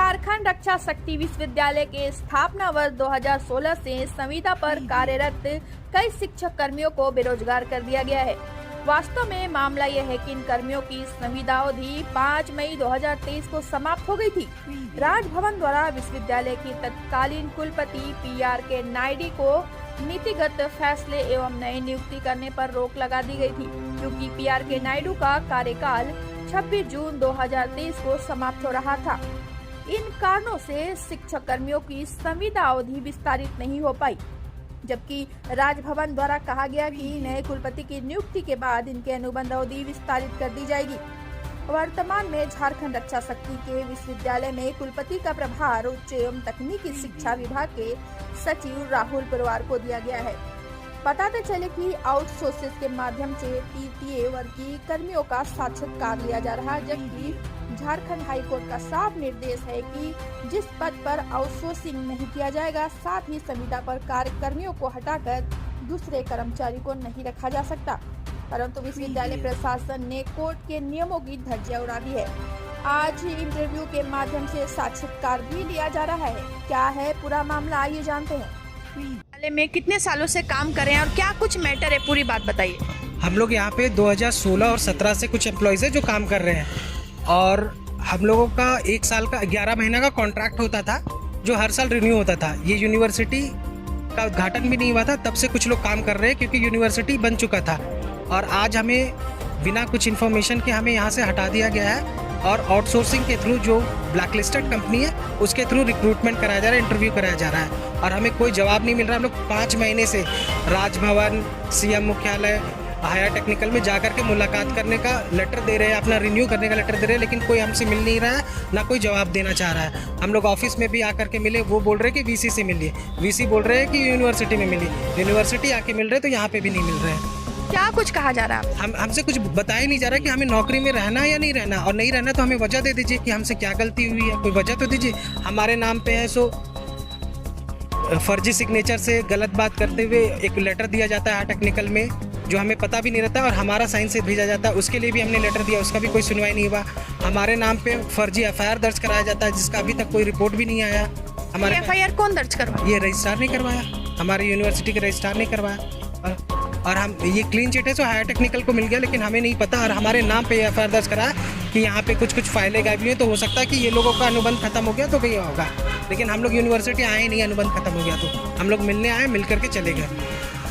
झारखंड रक्षा शक्ति विश्वविद्यालय के स्थापना वर्ष 2016 से संविदा पर कार्यरत कई शिक्षक कर्मियों को बेरोजगार कर दिया गया है। वास्तव में मामला यह है कि इन कर्मियों की संविदा अवधि 5 मई 2023 को समाप्त हो गई थी। राजभवन द्वारा विश्वविद्यालय की तत्कालीन कुलपति PRK नायडू को नीतिगत फैसले एवं नई नियुक्ति करने पर रोक लगा दी गई थी, क्योंकि PRK नायडू का कार्यकाल 26 जून 2023 को समाप्त हो रहा था। इन कारणों से शिक्षक कर्मियों की संविदा अवधि विस्तारित नहीं हो पाई, जबकि राजभवन द्वारा कहा गया कि नए कुलपति की नियुक्ति के बाद इनके अनुबंध अवधि विस्तारित कर दी जाएगी। वर्तमान में झारखंड रक्षा शक्ति के विश्वविद्यालय में कुलपति का प्रभार उच्च एवं तकनीकी शिक्षा विभाग के सचिव राहुल परवार को दिया गया है। बताते चले कि आउटसोर्सेज के माध्यम से तृतीय वर्गीय कर्मियों का साक्षात्कार लिया जा रहा है, जबकि झारखंड हाईकोर्ट का साफ निर्देश है कि जिस पद पर आउटसोर्सिंग नहीं किया जाएगा, साथ ही संविदा पर कार्य कर्मियों को हटाकर दूसरे कर्मचारी को नहीं रखा जा सकता। परंतु विश्वविद्यालय प्रशासन ने कोर्ट के नियमों की धज्जियां उड़ा दी है। आज इंटरव्यू के माध्यम से साक्षात्कार भी लिया जा रहा है। क्या है पूरा मामला, आइए जानते हैं। विश्वविद्यालय में कितने सालों से काम कर रहे हैं और क्या कुछ मैटर है, पूरी बात बताइए। हम लोग यहाँ पे 2016 और 17 से कुछ एम्प्लॉयज़ है जो काम कर रहे हैं, और हम लोगों का 1 साल का 11 महीना का कॉन्ट्रैक्ट होता था जो हर साल रिन्यू होता था। ये यूनिवर्सिटी का उद्घाटन भी नहीं हुआ था, तब से कुछ लोग काम कर रहे हैं क्योंकि यूनिवर्सिटी बन चुका था। और आज हमें बिना कुछ इन्फॉर्मेशन के हमें यहाँ से हटा दिया गया है, और आउटसोर्सिंग के थ्रू जो ब्लैकलिस्टेड कंपनी है उसके थ्रू रिक्रूटमेंट कराया जा रहा है, इंटरव्यू कराया जा रहा है, और हमें कोई जवाब नहीं मिल रहा। हम लोग 5 महीने से राजभवन, CM मुख्यालय, हायर टेक्निकल में जाकर के मुलाकात करने का लेटर दे रहे हैं, अपना रिन्यू करने का लेटर दे रहे हैं, लेकिन कोई हमसे मिल नहीं रहा है, ना कोई जवाब देना चाह रहा है। हम लोग ऑफिस में भी आकर के मिले, वो बोल रहे हैं कि VC से मिलिए, VC बोल रहे हैं कि यूनिवर्सिटी में मिलिए, यूनिवर्सिटी आके मिल रहे तो यहाँ पे भी नहीं मिल रहे हैं। क्या कुछ कहा जा रहा है? हमसे कुछ बताया नहीं जा रहा कि हमें नौकरी में रहना है या नहीं रहना, और नहीं रहना तो हमें वजह दे दीजिए कि हमसे क्या गलती हुई है, कोई वजह तो दीजिए। हमारे नाम पे है सो फर्जी सिग्नेचर से गलत बात करते हुए एक लेटर दिया जाता है टेक्निकल में, जो हमें पता भी नहीं रहता, और हमारा साइन से भेजा जाता है। उसके लिए भी हमने लेटर दिया, उसका भी कोई सुनवाई नहीं हुआ। हमारे नाम पे फर्जी FIR दर्ज कराया जाता है, जिसका अभी तक कोई रिपोर्ट भी नहीं आया। हमारे FIR कौन दर्ज करवाया? ये रजिस्ट्रार नहीं करवाया, हमारे यूनिवर्सिटी के रजिस्ट्रार नहीं करवाया, और हम ये क्लीन चिट है जो हायर टेक्निकल को मिल गया, लेकिन हमें नहीं पता। और हमारे नाम पे FIR दर्ज करा कि यहाँ पे कुछ फाइलें गायब हुई हैं, तो हो सकता है कि ये लोगों का अनुबंध खत्म हो गया तो गया होगा, लेकिन हम लोग यूनिवर्सिटी आए नहीं, अनुबंध खत्म हो गया तो हम लोग मिलने आए, मिल करके चले गए।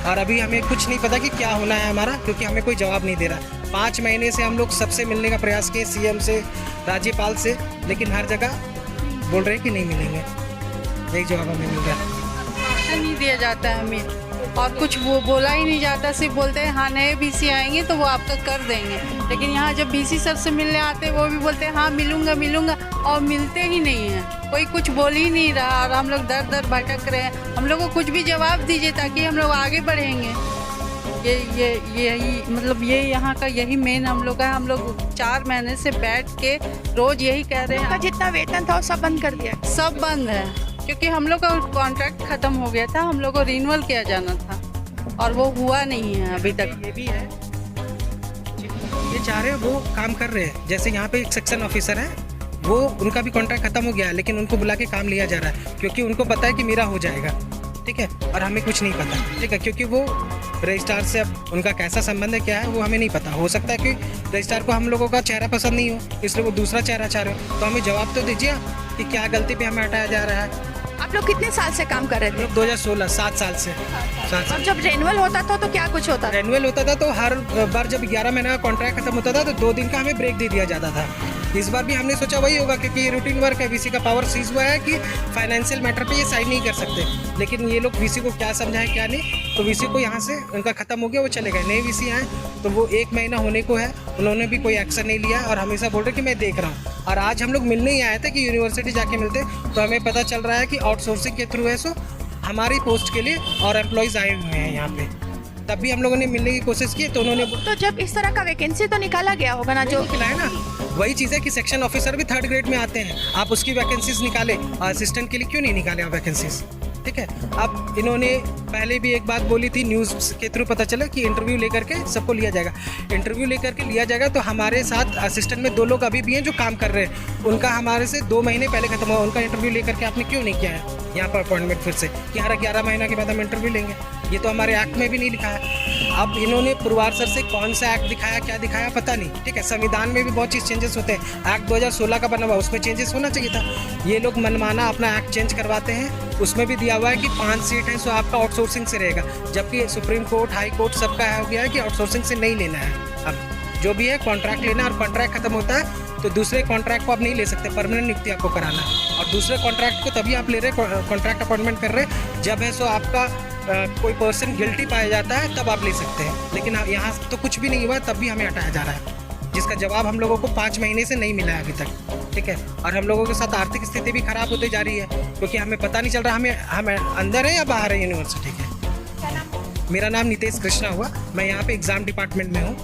और अभी हमें कुछ नहीं पता कि क्या होना है हमारा, क्योंकि हमें कोई जवाब नहीं दे रहा। 5 महीने से हम लोग सबसे मिलने का प्रयास किए, CM से, राज्यपाल से, लेकिन हर जगह बोल रहे हैं कि नहीं मिलेंगे, यही जवाब हमें मिल गया। नहीं दिया जाता है हमें, और कुछ वो बोला ही नहीं जाता, सिर्फ बोलते हैं हाँ नए BC आएंगे तो वो आपका कर देंगे। लेकिन यहाँ जब BC सर से मिलने आते हैं वो भी बोलते हैं हाँ मिलूंगा, और मिलते ही नहीं हैं। कोई कुछ बोल ही नहीं रहा, और हम लोग दर दर भटक रहे हैं। हम लोग को कुछ भी जवाब दीजिए ताकि हम लोग आगे बढ़ेंगे। यही मतलब ये यहाँ का यही मेन हम लोग का है। हम लोग 4 महीने से बैठ के रोज यही कह रहे हैं, जितना वेतन था वो सब बंद कर दिया। सब बंद है, क्योंकि हम लोग का कॉन्ट्रैक्ट खत्म हो गया था, हम लोग को रिन्यूअल किया जाना था, और वो हुआ नहीं है अभी तक। ये भी है, ये चाह रहे हैं, वो काम कर रहे हैं। जैसे यहाँ पे एक सेक्शन ऑफिसर है, वो उनका भी कॉन्ट्रैक्ट खत्म हो गया है, लेकिन उनको बुला के काम लिया जा रहा है, क्योंकि उनको पता है कि मेरा हो जाएगा, ठीक है, और हमें कुछ नहीं पता, ठीक है, क्योंकि वो रजिस्ट्रार से अब उनका कैसा संबंध है, क्या है, वो हमें नहीं पता। हो सकता है कि रजिस्ट्रार को हम लोगों का चेहरा पसंद नहीं हो, इसलिए वो दूसरा चेहरा चाह रहे हो, तो हमें जवाब तो दीजिए कि क्या गलती पे हमें हटाया जा रहा है। आप लोग कितने साल से काम कर रहे थे? 2016, 7 साल से। 7 साल। और जब रेनुअल होता था तो क्या कुछ होता था? रेनुअल होता था तो हर बार जब 11 महीने का कॉन्ट्रैक्ट खत्म होता था तो 2 दिन का हमें ब्रेक दे दिया जाता था। इस बार भी हमने सोचा वही होगा, क्योंकि ये रूटीन वर्क है। VC का पावर सीज हुआ है कि फाइनेंशियल मैटर पे ये साइन नहीं कर सकते, लेकिन ये लोग VC को क्या समझाएं क्या नहीं, तो VC को यहाँ से उनका खत्म हो गया, वो चले गए। नए VC आए तो वो 1 महीना होने को है, उन्होंने भी कोई एक्शन नहीं लिया, और हमेशा बोल रहे कि मैं देख रहा हूँ। और आज हम लोग मिलने ही आए थे कि यूनिवर्सिटी जाके मिलते, तो हमें पता चल रहा है कि आउटसोर्सिंग के थ्रू है, सो हमारी पोस्ट के लिए और एम्प्लॉयज़ आए हुए हैं यहाँ पे। तब भी हम लोगों ने मिलने की कोशिश की, तो उन्होंने तो जब इस तरह का वैकेंसी तो निकाला गया होगा ना, जो निकला ना, वही चीज़ है कि सेक्शन ऑफिसर भी 3rd ग्रेड में आते हैं, आप उसकी वैकेंसीज निकाले, असिस्टेंट के लिए क्यों नहीं निकाले आप वैकेंसीज? ठीक है। अब इन्होंने पहले भी एक बात बोली थी, न्यूज़ के थ्रू पता चला कि इंटरव्यू लेकर के सबको लिया जाएगा। इंटरव्यू लेकर के लिया जाएगा तो हमारे साथ असिस्टेंट में 2 लोग अभी भी हैं जो काम कर रहे हैं, उनका हमारे से 2 महीने पहले खत्म हुआ। उनका इंटरव्यू लेकर के आपने क्यों नहीं किया है यहाँ पर अपॉइंटमेंट फिर से कि हर 11 महीना के बाद हम इंटरव्यू लेंगे? ये तो हमारे एक्ट में भी नहीं लिखा है। अब इन्होंने पुरवार सर से कौन सा एक्ट दिखाया, क्या दिखाया पता नहीं, ठीक है। संविधान में भी बहुत चीज़ चेंजेस होते हैं, एक्ट 2016 का बना हुआ उसमें चेंजेस होना चाहिए था। ये लोग मनमाना अपना एक्ट चेंज करवाते हैं, उसमें भी दिया हुआ है कि 5 सीट है सो आपका आउटसोर्सिंग से रहेगा, जबकि सुप्रीम कोर्ट, हाई कोर्ट सबका हो गया है कि आउटसोर्सिंग से नहीं लेना है। अब जो भी है कॉन्ट्रैक्ट लेना है, और कॉन्ट्रैक्ट खत्म होता है तो दूसरे कॉन्ट्रैक्ट को आप नहीं ले सकते, परमानेंट नियुक्ति आपको कराना है। और दूसरे कॉन्ट्रैक्ट को तभी आप ले रहे, कॉन्ट्रैक्ट अपॉइंटमेंट कर रहे जब है सो आपका कोई पर्सन गिल्टी पाया जाता है तब आप ले सकते हैं। लेकिन यहाँ तो कुछ भी नहीं हुआ, तब भी हमें हटाया जा रहा है, जिसका जवाब हम लोगों को 5 महीने से नहीं मिला है अभी तक, ठीक है। और हम लोगों के साथ आर्थिक स्थिति भी खराब होती जा रही है, क्योंकि हमें पता नहीं चल रहा हम अंदर है या बाहर है यूनिवर्सिटी के। मेरा नाम नितेश कृष्णा हुआ, मैं यहाँ पे एग्ज़ाम डिपार्टमेंट में हूँ।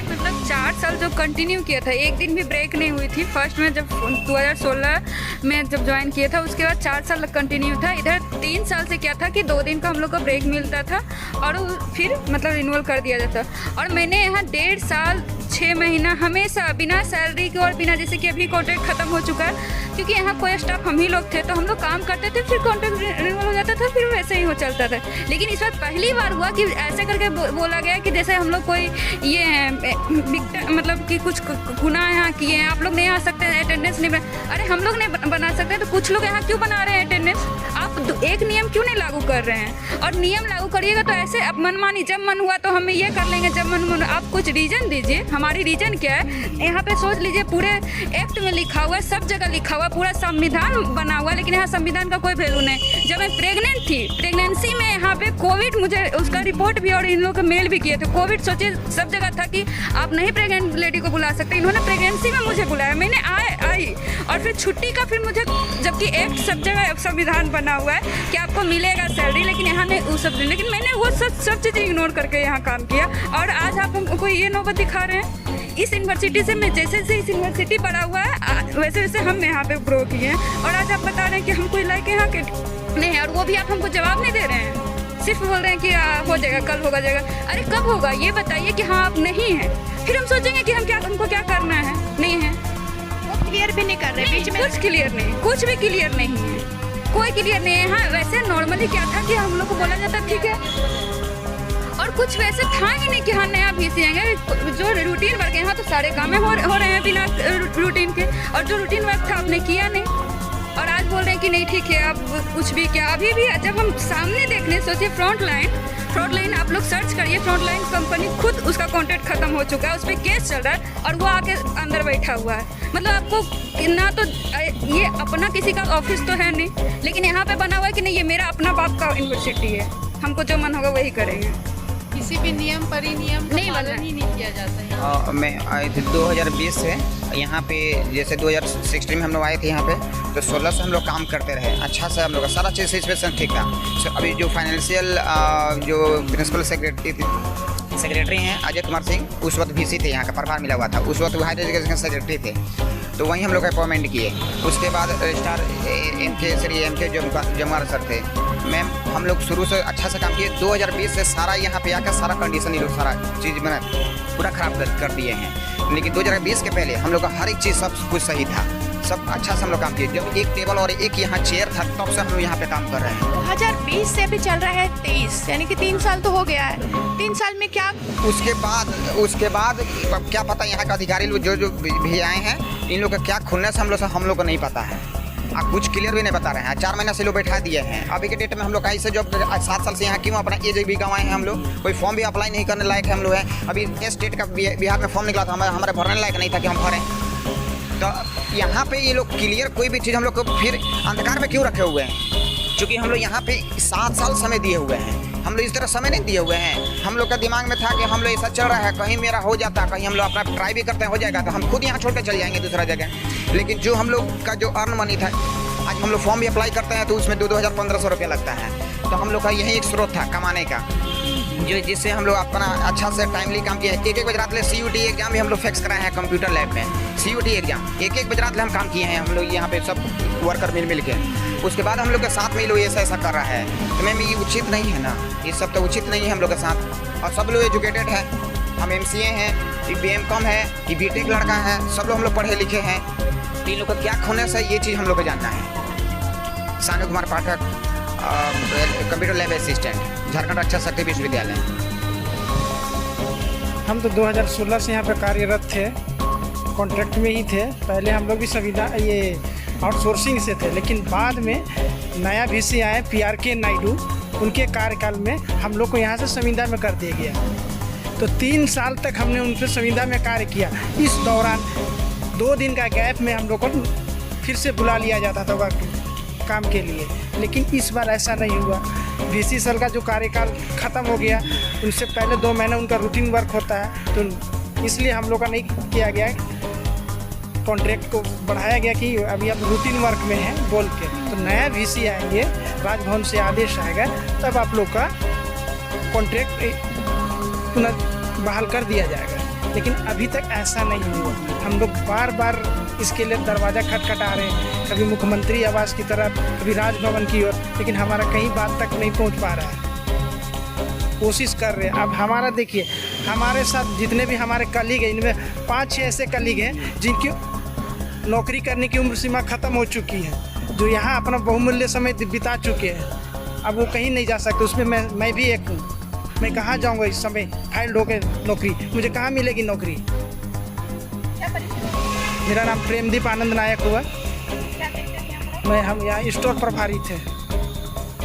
मतलब 4 साल जो कंटिन्यू किया था, एक दिन भी ब्रेक नहीं हुई थी। फर्स्ट में जब 2016 में जब ज्वाइन किया था, उसके बाद 4 साल कंटिन्यू था। इधर 3 साल से क्या था कि 2 दिन का हम लोग को ब्रेक मिलता था और फिर मतलब रिन्यूअल कर दिया जाता। और मैंने यहाँ 1.5 साल 6 महीना हमेशा बिना सैलरी के और बिना, जैसे कि अभी कॉन्ट्रैक्ट खत्म हो चुका है, क्योंकि यहाँ कोई स्टाफ हम ही लोग थे तो हम लोग काम करते थे, फिर कॉन्ट्रैक्ट रिन्यूअल हो जाता था, फिर वैसे ही हो चलता था। लेकिन इस बार पहली बार हुआ कि ऐसे करके बोला गया कि जैसे हम लोग कोई ये है मतलब कि कुछ गुनाह यहाँ किए हैं, आप लोग नहीं आ सकते, अटेंडेंस नहीं अरे हम लोग नहीं बना सकते तो कुछ लोग यहाँ क्यों बना रहे हैं अटेंडेंस? आप एक नियम क्यों नहीं लागू कर रहे हैं? और नियम लागू करिएगा तो ऐसे अब मनमानी, जब मन हुआ तो हम ये कर लेंगे, जब मन आप कुछ रीजन दीजिए। हमारी रीजन क्या है? यहाँ पे सोच लीजिए पूरे एक्ट में लिखा हुआ है, सब जगह लिखा हुआ है, पूरा संविधान बना हुआ है, लेकिन यहाँ संविधान का कोई वैल्यू नहीं। जब मैं प्रेग्नेंट थी, प्रेगनेंसी में यहाँ पे कोविड, मुझे उसका रिपोर्ट भी और इन लोगों को मेल भी किए थे। कोविड सोचिए सब जगह था कि आप नहीं प्रेग्नेंट लेडी को बुला सकते, इन्होंने प्रेगनेंसी में मुझे बुलाया, मैंने आई और फिर छुट्टी का फिर मुझे, जबकि एक्ट सब जगह संविधान बना हुआ है कि आपको मिलेगा सैलरी, लेकिन यहाँ नहीं वो सब, लेकिन मैंने वो सब चीज़ें इग्नोर करके यहाँ काम किया। और आज आप हमको ये नौबत दिखा रहे हैं। इस यूनिवर्सिटी से मैं जैसे इस यूनिवर्सिटी पढ़ा हुआ है वैसे वैसे हम यहाँ पे ग्रो किए हैं, और आज आप बता रहे हैं कि हम कोई लायक यहाँ के नहीं है, और वो भी आप हमको जवाब नहीं दे रहे हैं, सिर्फ बोल रहे हैं कि हो जाएगा, कल होगा जाएगा। अरे कब होगा ये बताइए कि हाँ आप नहीं हैं, फिर हम सोचेंगे कि हमको क्या करना है। नहीं है, वो क्लियर भी नहीं कर रहे, बीच में कुछ क्लियर नहीं, कुछ भी क्लियर नहीं है, कोई क्लियर नहीं है। हाँ वैसे नॉर्मली क्या था कि हम लोग को बोला जाता ठीक है, और कुछ वैसे था ही नहीं कि हाँ नया VC आएंगे। जो रूटीन वर्क है यहाँ तो सारे काम हो रहे हैं बिना रूटीन के, और जो रूटीन वर्क था आपने किया नहीं, और आज बोल रहे हैं कि नहीं ठीक है आप कुछ भी क्या। अभी भी जब हम सामने देखने सोचिए, फ्रंट लाइन आप लोग सर्च करिए, फ्रंट लाइन कंपनी खुद उसका कॉन्ट्रैक्ट खत्म हो चुका है, उस पर केस चल रहा है और वो आके अंदर बैठा हुआ है। मतलब आपको ना तो ये अपना किसी का ऑफिस तो है नहीं, लेकिन यहाँ पे बना हुआ है कि नहीं ये मेरा अपना बाप का यूनिवर्सिटी है, हमको जो मन होगा वही करेंगे, किसी भी नियम पर ही नियम नहीं पालन ही नहीं किया जाता है। मैं आए थे 2020 से यहाँ पे, जैसे 2016 में हम लोग आए थे यहाँ पे, तो 16 से हम लोग काम करते रहे, अच्छा से हम लोग का सारा चीज़ सिचुएशन ठीक था। अभी जो फाइनेंशियल जो प्रिंसिपल सेक्रेटरी हैं अजय कुमार सिंह, उस वक्त VC थे, यहाँ का प्रभार मिला हुआ था, उस वक्त वो हायर एजुकेशन सेक्रेटरी थे, तो वहीं हम लोग अपॉइंटमेंट किए। उसके बाद रजिस्ट्रार MK जमार सर थे। मैम हम लोग शुरू से अच्छा से काम किए। 2020 से सारा यहाँ पे आकर सारा कंडीशन, ये लोग सारा चीज़ मैंने पूरा ख़राब कर दिए हैं, लेकिन 2020 के पहले हम लोग का हर एक चीज़ सब कुछ सही था, सब अच्छा से हम लोग काम किए। जब एक टेबल और एक यहाँ चेयर था तब से हम लोग यहाँ पे काम कर रहे हैं। 2020 से भी चल रहा है 23, यानी कि 3 साल तो हो गया है। 3 साल में क्या उसके बाद क्या पता यहाँ का अधिकारी लोग जो भी आए हैं, इन लोग का क्या खुलने से हम लोग को नहीं पता है। आप कुछ क्लियर भी नहीं बता रहे हैं। 4 महीना से लोग बैठा दिए हैं। अभी के डेट में हम लोग ऐसे जो 7 साल से यहाँ क्यों अपना एज भी गंवाए हैं, हम लोग कोई फॉर्म भी अप्लाई नहीं करने लायक है हम लोग हैं। अभी स्टेट का बिहार में फॉर्म निकला था, हमारे भरने लायक नहीं था कि हम भरें। तो यहाँ पे ये लोग क्लियर कोई भी चीज़ हम लोग को फिर अंधकार में क्यों रखे हुए हैं? क्योंकि हम लोग यहाँ पे 7 साल समय दिए हुए हैं, हम लोग इस तरह समय नहीं दिए हुए हैं। हम लोग का दिमाग में था कि हम लोग ऐसा चल रहा है, कहीं मेरा हो जाता, कहीं हम लोग अपना ट्राई भी करते हैं हो जाएगा तो हम खुद यहाँ छोड़ के चले जाएंगे दूसरा जगह। लेकिन जो हम लोग का जो अर्न मनी था, आज हम लोग फॉर्म भी अप्लाई करते हैं तो उसमें 2,000-1,500 रुपया लगता है। तो हम लोग का यही एक स्रोत था कमाने का, जो जिससे हम लोग अपना अच्छा से टाइमली काम किए। एक बजे रात ले CUT एग्जाम भी हम लोग फिक्स कराए हैं कंप्यूटर लैब में। CUT एग्जाम एक बजे रात ले हम काम किए हैं हम लोग यहाँ पे सब वर्कर मिल के। उसके बाद हम लोग के साथ में ये लोग ऐसा कर रहा है, तो मैम ये उचित नहीं है ना, ये सब तो उचित नहीं है हम लोग के साथ। और सब लोग एजुकेटेड है, हम MCA हैं, ये BM.Com है, ये B.Tech लड़का है, सब लोग हम लोग पढ़े लिखे हैं। तो इन लोग का क्या खोनेस है, ये चीज़ हम लोग को जानना है। सानू Kumar Pathak, computer lab assistant, Jharkhand रक्षा शक्ति विश्वविद्यालय। हम तो 2016 से यहाँ पे कार्यरत थे, कॉन्ट्रैक्ट में ही थे। पहले हम लोग भी संविदा ये आउटसोर्सिंग से थे, लेकिन बाद में नया VC आए PRK नायडू, उनके कार्यकाल में हम लोग को यहाँ से संविदा में कर दिया गया। तो 3 साल तक हमने उनसे संविदा में कार्य किया। इस दौरान 2 दिन का गैप में हम लोग को फिर से बुला लिया जाता था काम के लिए, लेकिन इस बार ऐसा नहीं हुआ। VC सर का जो कार्यकाल ख़त्म हो गया, उनसे पहले 2 महीने उनका रूटीन वर्क होता है, तो इसलिए हम लोग का नहीं किया गया, कॉन्ट्रैक्ट को बढ़ाया गया कि अभी आप रूटीन वर्क में हैं बोल के। तो नया VC आएंगे, राजभवन से आदेश आएगा, तब आप लोग का कॉन्ट्रैक्ट पुनः बहाल कर दिया जाएगा। लेकिन अभी तक ऐसा नहीं हुआ। हम लोग बार बार इसके लिए दरवाज़ा खटखटा रहे हैं, कभी मुख्यमंत्री आवास की तरफ, कभी राजभवन की ओर, लेकिन हमारा कहीं बात तक नहीं पहुंच पा रहा है। कोशिश कर रहे हैं। अब हमारा देखिए, हमारे साथ जितने भी हमारे कलीग हैं, इनमें 5-6 ऐसे कलीग हैं जिनकी नौकरी करने की उम्र सीमा ख़त्म हो चुकी है, जो यहाँ अपना बहुमूल्य समय बिता चुके हैं। अब वो कहीं नहीं जा सकते, उसमें मैं भी एक हूँ। मैं कहाँ जाऊँगा इस समय फाइल्ड होकर नौकरी, मुझे कहाँ मिलेगी नौकरी। मेरा नाम प्रेमदीप आनंद नायक हुआ। हम यहाँ स्टोर प्रभारी थे।